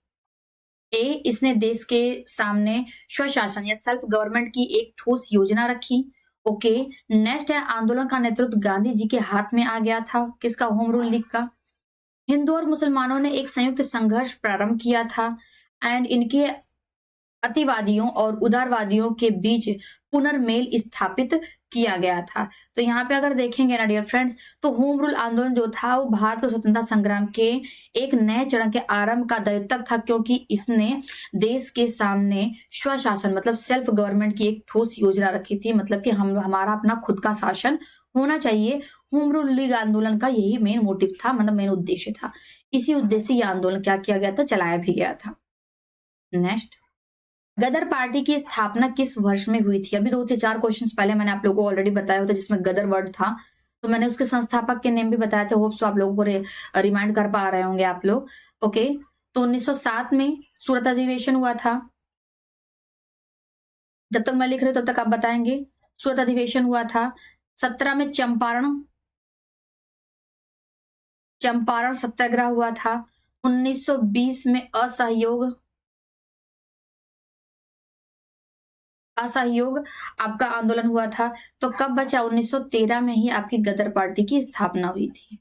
[SPEAKER 1] इसने देश के सामने स्वशासन या सेल्फ गवर्नमेंट की एक ठोस योजना रखी। ओके, नेक्स्ट है, आंदोलन का नेतृत्व गांधी जी के हाथ में आ गया था। किसका? होम रूल लीग का। हिंदू और मुसलमानों ने एक संयुक्त संघर्ष प्रारंभ किया था एंड इनके अतिवादियों और उदारवादियों के बीच पुनर्मेल स्थापित किया गया था। तो यहाँ पे अगर देखेंगे ना डियर फ्रेंड्स, तो होम रूल आंदोलन जो था वो भारत के स्वतंत्रता संग्राम के एक नए चरण के आरंभ का द्योतक था, क्योंकि इसने देश के सामने स्वशासन मतलब सेल्फ गवर्नमेंट की एक ठोस योजना रखी थी, मतलब कि हम हमारा अपना खुद का शासन होना चाहिए। होम रूल लीग आंदोलन का यही मेन मोटिव था, मतलब मेन उद्देश्य था। इसी उद्देश्य से ये आंदोलन क्या किया गया था, चलाया भी गया था। नेक्स्ट, गदर पार्टी की स्थापना किस वर्ष में हुई थी? अभी 2 से 4 क्वेश्चंस पहले मैंने आप लोगों को ऑलरेडी बताया होता जिसमें गदर वर्ड था, तो मैंने उसके संस्थापक के नेम भी बताए थे। होप सो आप लोगों को रिमाइंड कर पा रहे होंगे आप लोग। ओके, तो 1907 में सूरत अधिवेशन हुआ था। जब तक मैं लिख रही हूँ तब तक आप बताएंगे। सूरत अधिवेशन हुआ था। 17 में चंपारण सत्याग्रह हुआ था। 1920 में असहयोग आपका आंदोलन हुआ था। तो कब बचा? 1913 में ही आपकी गदर पार्टी की स्थापना हुई थी।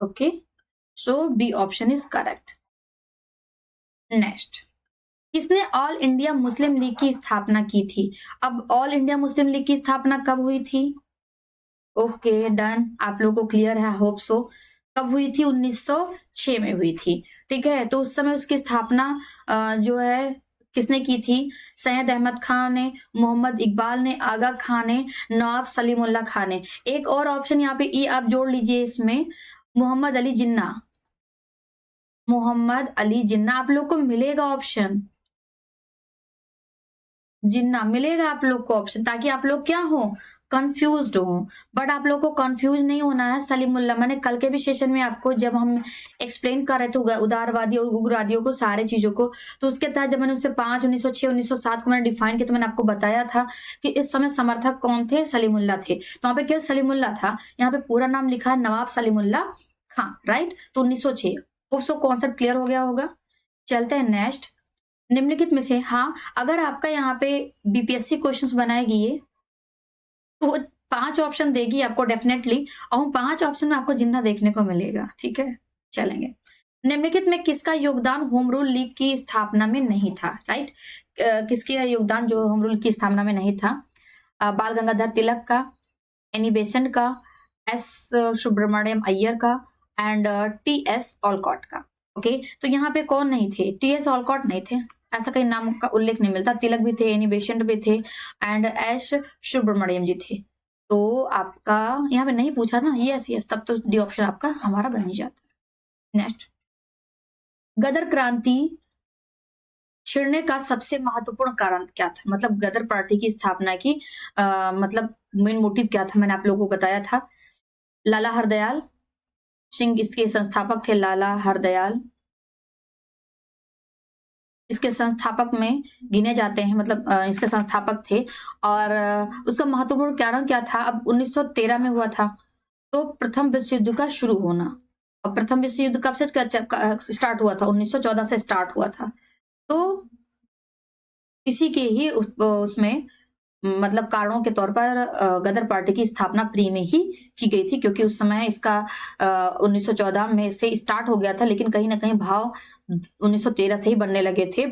[SPEAKER 1] Okay, so B option is correct. Next, किसने ऑल इंडिया मुस्लिम लीग की स्थापना की थी? अब ऑल इंडिया मुस्लिम लीग की स्थापना कब हुई थी? ओके डन, आप लोगों को क्लियर है, होप सो। कब हुई थी? 1906 में हुई थी। ठीक है, तो उस समय उसकी स्थापना जो है किसने की थी? सैयद अहमद खान ने, मोहम्मद इकबाल ने, आगा खान ने, नवाब सलीमुल्लाह खान ने। एक और ऑप्शन यहाँ पे ई आप जोड़ लीजिए इसमें, मोहम्मद अली जिन्ना। मोहम्मद अली जिन्ना आप लोग को मिलेगा ऑप्शन, जिन्ना मिलेगा आप लोग को ऑप्शन, ताकि आप लोग क्या हो, कंफ्यूज्ड हो। बट आप लोग को कंफ्यूज नहीं होना है। सलीमुल्लाह, मैंने कल के भी सेशन में आपको जब हम एक्सप्लेन कर रहे थे उदारवादी और उग्रवादियों को, सारे चीजों को, तो उसके तहत जब मैंने उससे 5 1906 1907 को मैंने डिफाइन किया, तो मैंने आपको बताया था कि इस समय समर्थक कौन थे? सलीमुल्लाह थे। तो वहां पे क्या सलीमुल्लाह था, यहाँ पे पूरा नाम लिखा है नवाब सलीमुल्लाह खान, राइट? तो 1906। उसको कॉन्सेप्ट क्लियर हो गया होगा। चलते हैं नेक्स्ट। निम्नलिखित में से, हाँ, अगर आपका यहाँ पे बीपीएससी क्वेश्चंस बनाएगी ये, तो 5 ऑप्शन देगी आपको डेफिनेटली, और 5 ऑप्शन में आपको जिन्ना देखने को मिलेगा। ठीक है, चलेंगे। निम्नलिखित में किसका योगदान होम रूल लीग की स्थापना में नहीं था? राइट, किसका योगदान जो होम रूल की स्थापना में नहीं था? बाल गंगाधर तिलक का, एनी बेसेंट का, एस सुब्रमण्यम अय्यर का, एंड टी एस ऑलकॉट का। ओके, तो यहाँ पे कौन नहीं थे? टी एस ऑलकॉट नहीं थे, ऐसा कहीं नाम का उल्लेख नहीं मिलता। तिलक भी थे, एनी बेसेंट भी थे, एंड एस सुब्रमण्यम जी थे। तो आपका यहाँ पे नहीं पूछा ना, यस यस, तब तो डी ऑप्शन आपका हमारा बन ही जाता। नेक्स्ट, गदर क्रांति छिड़ने का सबसे महत्वपूर्ण कारण क्या था? मतलब गदर पार्टी की स्थापना की मतलब मेन मोटिव क्या था? मैंने आप लोगों को बताया था। लाला हरदयाल सिंह इसके संस्थापक थे। लाला हरदयाल इसके संस्थापक में गिने जाते हैं, मतलब इसके संस्थापक थे। और उसका महत्वपूर्ण कारण क्या था? अब 1913 में हुआ था, तो प्रथम विश्व युद्ध का शुरू होना। और प्रथम विश्व युद्ध कब से स्टार्ट हुआ था? 1914 से स्टार्ट हुआ था। तो इसी के ही उसमें मतलब कारणों के तौर पर गदर पार्टी की स्थापना प्री में ही की गई थी, क्योंकि उस समय इसका 1914 में से स्टार्ट हो गया था, लेकिन कहीं ना कहीं भाव 1913 से ही बनने लगे थे।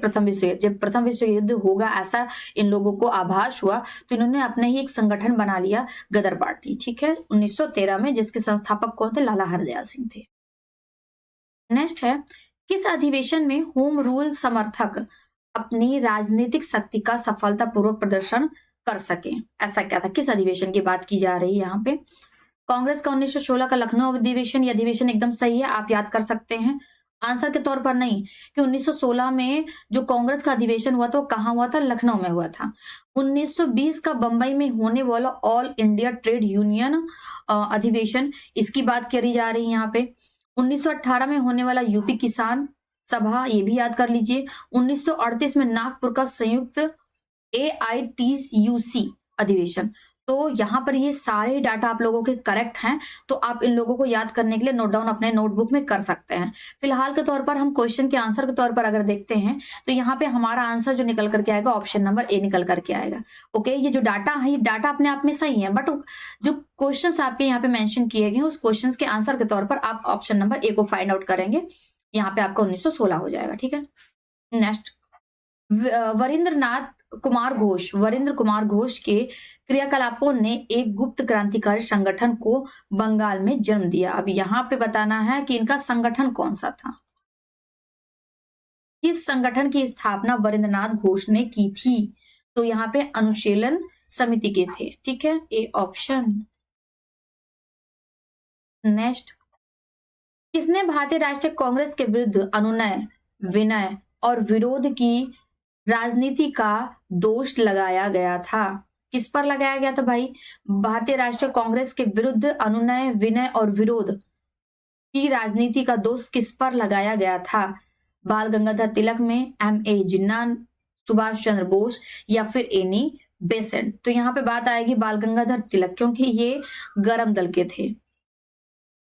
[SPEAKER 1] जब प्रथम विश्व युद्ध होगा ऐसा इन लोगों को आभास हुआ, तो इन्होंने अपने ही एक संगठन बना लिया, गदर पार्टी। ठीक है, 1913 में, जिसके संस्थापक कौन थे? लाला हरदयाल सिंह थे। नेक्स्ट है, किस अधिवेशन में होम रूल समर्थक अपनी राजनीतिक शक्ति का सफलतापूर्वक प्रदर्शन कर सके? ऐसा क्या था? किस अधिवेशन की बात की जा रही है यहाँ पे? कांग्रेस का 1916 का लखनऊ अधिवेशन। ये अधिवेशन एकदम सही है, आप याद कर सकते हैं। आंसर के तौर पर नहीं, कि 1916 में जो कांग्रेस का अधिवेशन हुआ था वो कहाँ हुआ था? लखनऊ में हुआ था। 1920 का बंबई में होने वाला ऑल इंडिया ट्रेड यूनियन अधिवेशन, इसकी बात करी जा रही है यहाँ पे। 1918 में होने वाला यूपी किसान सभा, ये भी याद कर लीजिए। 1938 में नागपुर का संयुक्त AITUC अधिवेशन। तो यहाँ पर ये सारे डाटा आप लोगों के करेक्ट हैं, तो आप इन लोगों को याद करने के लिए नोट डाउन अपने नोटबुक में कर सकते हैं। फिलहाल के तौर पर हम क्वेश्चन के आंसर के तौर पर अगर देखते हैं, तो यहाँ पे हमारा आंसर जो निकल करके आएगा ऑप्शन नंबर ए निकल करके आएगा। ओके, ये जो डाटा है, ये डाटा अपने आप में सही है, बट जो क्वेश्चन आपके यहाँ पे मेंशन किए गए, उस क्वेश्चन के आंसर के तौर पर आप ऑप्शन नंबर ए को फाइंड आउट करेंगे। यहाँ पे आपका 1916 हो जाएगा। ठीक है, नेक्स्ट, वरिंद्र कुमार घोष के क्रियाकलापों ने एक गुप्त क्रांतिकारी संगठन को बंगाल में जन्म दिया। अब यहाँ पे बताना है कि इनका संगठन कौन सा था। इस संगठन की स्थापना वरिंद्रनाथ घोष ने की थी, तो यहाँ पे अनुशीलन समिति के थे। ठीक है, ए ऑप्शन। नेक्स्ट, किसने भारतीय राष्ट्रीय कांग्रेस के विरुद्ध अनुनय, विनय और विरोध की राजनीति का दोष लगाया गया था? किस पर लगाया गया था भाई? भारतीय राष्ट्रीय कांग्रेस के विरुद्ध अनुनय, विनय और विरोध की राजनीति का दोष किस पर लगाया गया था? बाल गंगाधर तिलक में, M.A. जिन्ना, सुभाष चंद्र बोस या फिर एनी बेसेंट? तो यहाँ पे बात आएगी बाल गंगाधर तिलक, क्योंकि ये गरम दल के थे।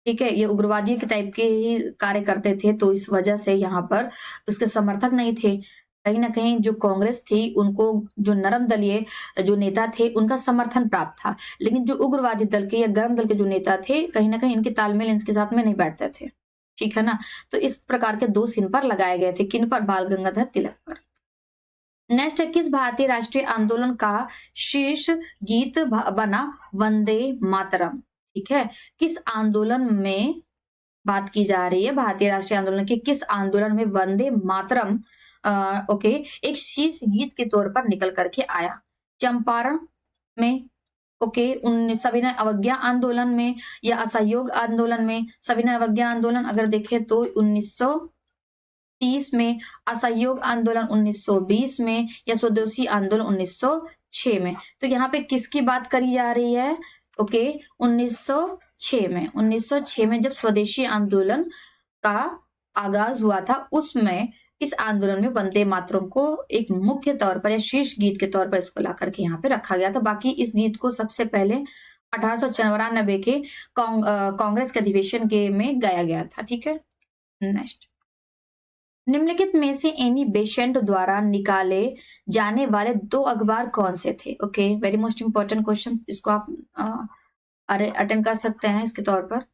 [SPEAKER 1] ठीक है, ये उग्रवादी के टाइप के ही कार्य करते थे, तो इस वजह से यहाँ पर उसके समर्थक नहीं थे। कहीं ना कहीं जो कांग्रेस थी, उनको जो नरम दलीय जो नेता थे उनका समर्थन प्राप्त था, लेकिन जो उग्रवादी दल के या गर्म दल के जो नेता थे, कहीं ना कहीं इनके तालमेल इनके साथ में नहीं बैठते थे। ठीक है ना, तो इस प्रकार के दोष इन पर लगाए गए थे। किन पर? बाल गंगाधर तिलक पर। नेक्स्ट है, किस भारतीय राष्ट्रीय आंदोलन का शीर्ष गीत बना वंदे मातरम? ठीक है, किस आंदोलन में बात की जा रही है? भारतीय राष्ट्रीय आंदोलन के किस आंदोलन में वंदे मातरम ओके एक शीर्ष गीत के तौर पर निकल करके आया? चंपारण में, ओके, सविनय अवज्ञा आंदोलन में या असहयोग आंदोलन में? सविनय अवज्ञा आंदोलन अगर देखें तो 1930 में, असहयोग आंदोलन 1920 में या स्वदेशी आंदोलन 1906 में? तो यहाँ पे किसकी बात करी जा रही है? ओके, 1906 में। 1906 में जब स्वदेशी आंदोलन का आगाज हुआ था, उसमें इस आंदोलन में वंदे मातरम को एक मुख्य तौर पर या शीर्ष गीत के तौर पर इसको ला करके यहाँ पे रखा गया था। बाकी इस गीत को सबसे पहले 1894 के कांग्रेस के अधिवेशन के में गाया गया था। ठीक है, नेक्स्ट, निम्नलिखित में से एनी बेसेंट द्वारा निकाले जाने वाले 2 अखबार कौन से थे? Okay, very most important question, इसको आप अटेंड कर सकते हैं इसके तौर पर।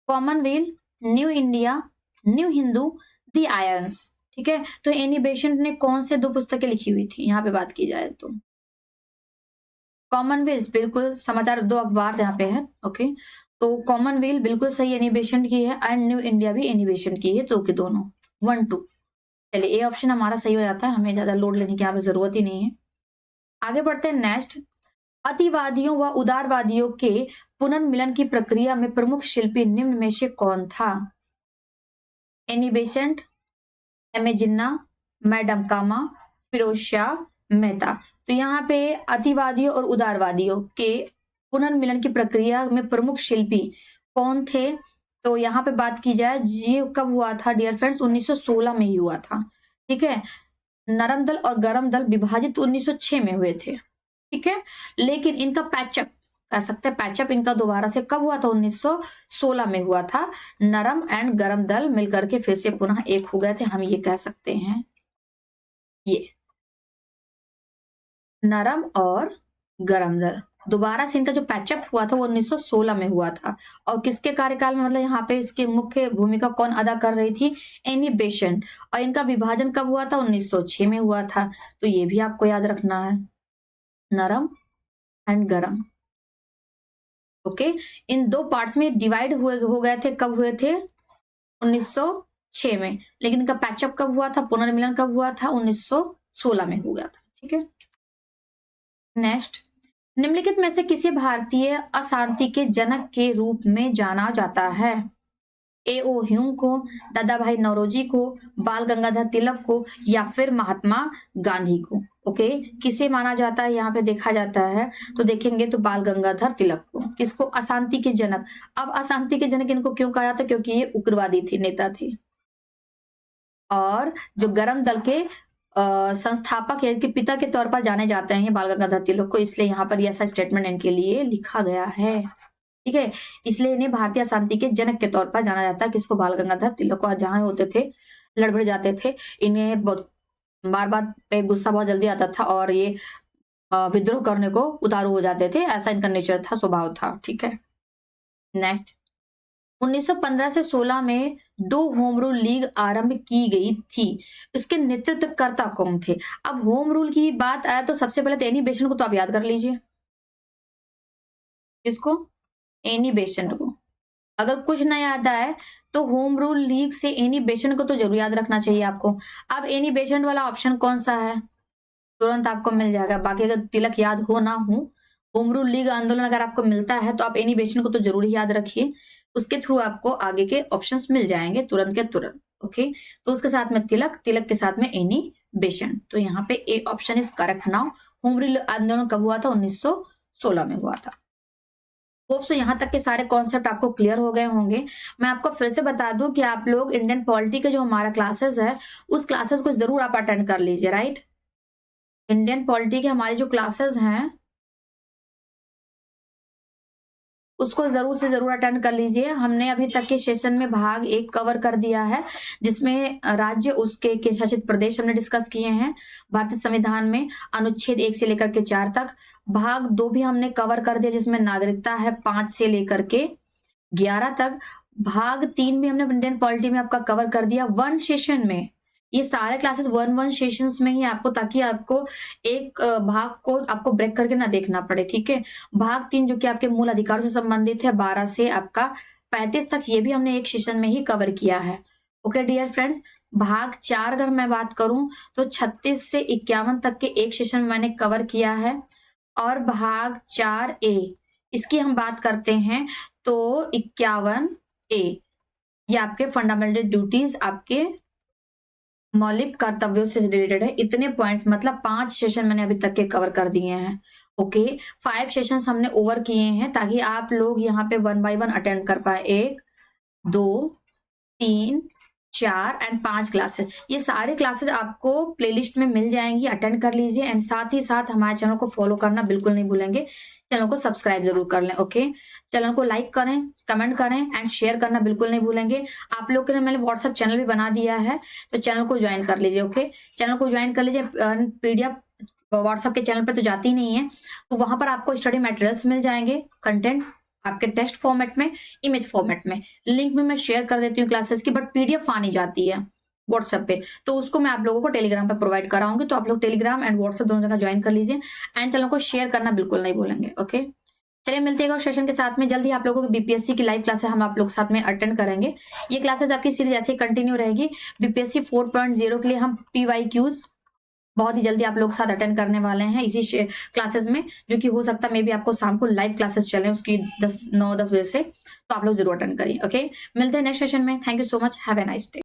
[SPEAKER 1] Commonwealth, new India, new Hindu, the irons. ठीक है, तो एनी बेसेंट ने कौन से 2 पुस्तकें लिखी हुई थी? यहाँ पे बात की जाए तो कॉमनवेल्थ, बिल्कुल, समाचार 2 अखबार यहाँ पे है। ओके, तो कॉमनवेल्थ बिल्कुल सही एनी बेसेंट की है, एंड न्यू इंडिया भी एनी बेसेंट की है, तो के दोनों 1, 2। चलिए, ए ऑप्शन हमारा सही हो जाता है, हमें ज्यादा लोड लेने की यहाँ पे जरूरत ही नहीं है। आगे बढ़ते हैं। नेक्स्ट, अतिवादियों व उदारवादियों के पुनर्मिलन की प्रक्रिया में प्रमुख शिल्पी निम्न में से कौन था? Annie Besant, M.A. जिन्ना, मैडम कामा, फिरोज शाह मेहता? तो यहाँ पे अतिवादियों और उदारवादियों के पुनर्मिलन की प्रक्रिया में प्रमुख शिल्पी कौन थे? तो यहाँ पे बात की जाए, ये कब हुआ था डियर फ्रेंड्स? 1916 में ही हुआ था। ठीक है, नरम दल और गरम दल विभाजित 1906 में हुए थे। ठीक है, लेकिन इनका पैचअप कह सकते हैं, पैचअप इनका दोबारा से कब हुआ था? 1916 में हुआ था। नरम एंड गरम दल मिलकर के फिर से पुनः एक हो गए थे, हम ये कह सकते हैं। ये नरम और गरम दल दोबारा से इनका जो पैचअप हुआ था वो 1916 में हुआ था। और किसके कार्यकाल में? मतलब यहाँ पे इसकी मुख्य भूमिका कौन अदा कर रही थी? Annie Besant. और इनका विभाजन कब हुआ था? 1906 में हुआ था। तो ये भी आपको याद रखना है, नरम एंड गरम। ओके, इन 2 पार्ट्स में डिवाइड हो गए थे। कब हुए थे? 1906 में। लेकिन इनका पैचअप कब हुआ था? पुनर्मिलन कब हुआ था? 1916 में हो गया था। ठीक है, नेक्स्ट, निम्नलिखित में से किसी भारतीय अशांति के जनक के रूप में जाना जाता है? A.O. ह्यूम को, दादा भाई नौरोजी को, बाल गंगाधर तिलक को या फिर महात्मा गांधी को? ओके, किसे माना जाता है? यहाँ पे देखा जाता है तो देखेंगे तो बाल गंगाधर तिलक को। किसको? अशांति के जनक। अब अशांति के जनक इनको क्यों कहा जाता? क्योंकि ये उग्रवादी थे, नेता थे। और जो गरम दल के संस्थापक या कि पिता के तौर पर जाने जाते हैं बाल गंगाधर तिलक को, इसलिए यहाँ पर ये ऐसा स्टेटमेंट इनके लिए लिखा गया है। ठीक है, इसलिए इन्हें भारतीय शांति के जनक के तौर पर जाना जाता है, किसको, बाल गंगाधर तिलक को। जहां होते थे लड़बड़ जाते थे, इन्हें बहुत बार बार पे गुस्सा बहुत जल्दी आता था और ये विद्रोह करने को उतारू हो जाते थे, ऐसा इनका नेचर था, स्वभाव था। ठीक है, नेक्स्ट 1915 से 16 में 2 होम रूल लीग आरंभ की गई थी, इसके नेतृत्वकर्ता कौन थे? अब होम रूल की बात आया तो सबसे पहले तो एनी बेसेंट को तो आप याद कर लीजिए, किसको, एनी बेसेंट को। अगर कुछ ना याद आए तो होम रूल लीग से एनी बेसेंट को तो जरूर याद रखना चाहिए आपको। अब एनी बेसेंट वाला ऑप्शन कौन सा है, तुरंत आपको मिल जाएगा। बाकी अगर तिलक याद हो ना हो, होम रूल लीग आंदोलन अगर आपको मिलता है तो आप एनी बेसेंट को तो जरूर याद रखिए, उसके थ्रू आपको आगे के ऑप्शंस मिल जाएंगे तुरंत के तुरंत। ओके, तो उसके साथ में तिलक, तिलक के साथ में एनी बेसेंट, तो यहाँ पे ए option is correct now. Home rule आंदोलन कब हुआ था? 1916 में हुआ था। होप सो यहाँ तक के सारे कॉन्सेप्ट आपको क्लियर हो गए होंगे। मैं आपको फिर से बता दूं कि आप लोग इंडियन पॉलिटी के जो हमारा क्लासेस है उस क्लासेस को जरूर आप अटेंड कर लीजिए, राइट। इंडियन पॉलिटी के हमारे जो क्लासेस हैं उसको जरूर से जरूर अटेंड कर लीजिए। हमने अभी तक के सेशन में भाग 1 कवर कर दिया है, जिसमें राज्य उसके केंद्र शासित प्रदेश हमने डिस्कस किए हैं भारतीय संविधान में अनुच्छेद 1 से लेकर के 4 तक। भाग 2 भी हमने कवर कर दिया, जिसमें नागरिकता है 5 से लेकर के 11 तक। भाग 3 भी हमने इंडियन पॉलिटी में आपका कवर कर दिया 1 सेशन में। ये सारे क्लासेस 1 सेशंस में ही आपको, ताकि आपको एक भाग को आपको ब्रेक करके ना देखना पड़े। ठीक है, भाग 3 जो कि आपके मूल अधिकारों से संबंधित है 12 से आपका 35 तक, ये भी हमने एक सेशन में ही कवर किया है। ओके डियर फ्रेंड्स, भाग 4 अगर मैं बात करूं तो 36 से 51 तक के एक सेशन में मैंने कवर किया है। और भाग 4A इसकी हम बात करते हैं तो 51A ये आपके फंडामेंटल ड्यूटीज, आपके मौलिक कर्तव्यों से रिलेटेड है। इतने पॉइंट्स, मतलब 5 सेशन मैंने अभी तक के कवर कर दिए हैं। ओके, 5 सेशंस हमने ओवर किए हैं ताकि आप लोग यहाँ पे 1 बाय 1 अटेंड कर पाए। 1 2 3 4 एंड 5 क्लासेस, ये सारे क्लासेस आपको प्लेलिस्ट में मिल जाएंगी, अटेंड कर लीजिए। एंड साथ ही साथ हमारे चैनल को फॉलो करना बिल्कुल नहीं भूलेंगे, चैनल को सब्सक्राइब जरूर कर लें। ओके, चैनल को लाइक करें, कमेंट करें एंड शेयर करना बिल्कुल नहीं भूलेंगे। आप लोग के लिए मैंने व्हाट्सएप चैनल भी बना दिया है, तो चैनल को ज्वाइन कर लीजिए। ओके, चैनल को ज्वाइन कर लीजिए। पीडीएफ व्हाट्सएप के चैनल पर तो जाती नहीं है, तो वहां पर आपको स्टडी मटेरियल्स मिल जाएंगे, कंटेंट आपके टेक्स्ट फॉर्मेट में, इमेज फॉर्मेट में। लिंक में मैं शेयर कर देती हूँ क्लासेस की, बट पीडीएफ आनी जाती है व्हाट्सएप पे, तो उसको मैं आप लोगों को टेलीग्राम पे प्रोवाइड कराऊंगी। तो आप लोग टेलीग्राम एंड व्हाट्सएप दोनों जगह ज्वाइन कर लीजिए एंड चैनल को शेयर करना बिल्कुल नहीं भूलेंगे। ओके, चलिए मिलते हैं सेशन के साथ में जल्दी। आप लोगों की बीपीएससी की लाइव क्लासेस हम आप लोग साथ में अटेंड करेंगे। ये क्लासेस आपकी सीरीज ऐसे कंटिन्यू रहेगी। बीपीएससी 4.0 के लिए हम PYQs बहुत ही जल्दी आप लोग साथ अटेंड करने वाले हैं इसी क्लासेस में, जो कि हो सकता है मे भी आपको शाम को लाइव क्लासेस चले उसकी 9-10 बजे से, तो आप लोग जरूर अटेंड करिए। ओके, मिलते हैं नेक्स्ट सेशन में। Thank you so much, have a nice day.